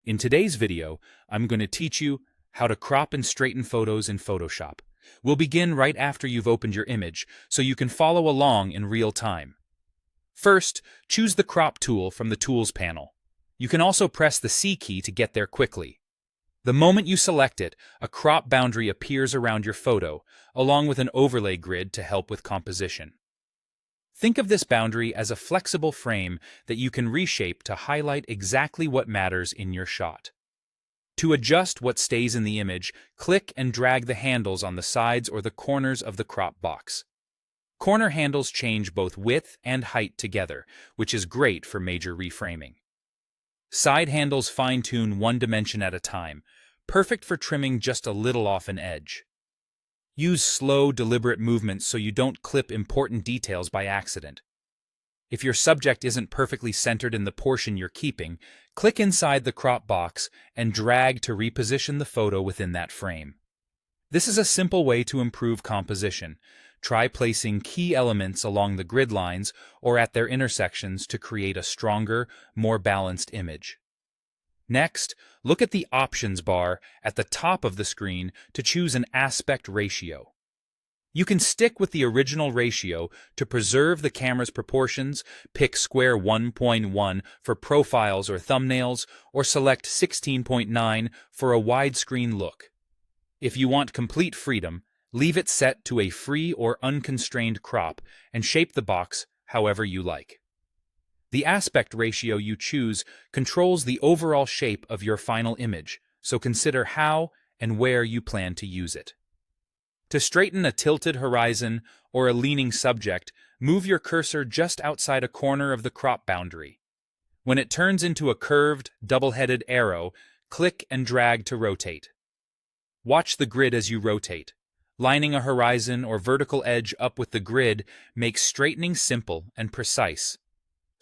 In today's video, I'm going to teach you how to crop and straighten photos in Photoshop. We'll begin right after you've opened your image, so you can follow along in real time. First, choose the Crop tool from the Tools panel. You can also press the C key to get there quickly. The moment you select it, a crop boundary appears around your photo, along with an overlay grid to help with composition. Think of this boundary as a flexible frame that you can reshape to highlight exactly what matters in your shot. To adjust what stays in the image, click and drag the handles on the sides or the corners of the crop box. Corner handles change both width and height together, which is great for major reframing. Side handles fine-tune one dimension at a time, perfect for trimming just a little off an edge. Use slow, deliberate movements so you don't clip important details by accident. If your subject isn't perfectly centered in the portion you're keeping, click inside the crop box and drag to reposition the photo within that frame. This is a simple way to improve composition. Try placing key elements along the grid lines or at their intersections to create a stronger, more balanced image. Next, look at the Options bar at the top of the screen to choose an aspect ratio. You can stick with the original ratio to preserve the camera's proportions, pick square 1.1 for profiles or thumbnails, or select 16.9 for a widescreen look. If you want complete freedom, leave it set to a free or unconstrained crop and shape the box however you like. The aspect ratio you choose controls the overall shape of your final image, so consider how and where you plan to use it. To straighten a tilted horizon or a leaning subject, move your cursor just outside a corner of the crop boundary. When it turns into a curved, double-headed arrow, click and drag to rotate. Watch the grid as you rotate. Lining a horizon or vertical edge up with the grid makes straightening simple and precise.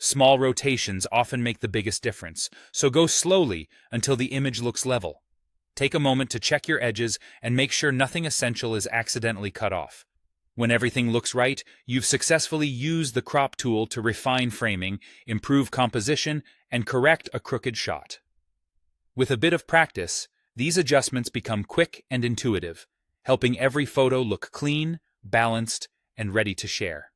Small rotations often make the biggest difference, so go slowly until the image looks level. Take a moment to check your edges and make sure nothing essential is accidentally cut off. When everything looks right, you've successfully used the Crop tool to refine framing, improve composition, and correct a crooked shot. With a bit of practice, these adjustments become quick and intuitive, helping every photo look clean, balanced, and ready to share.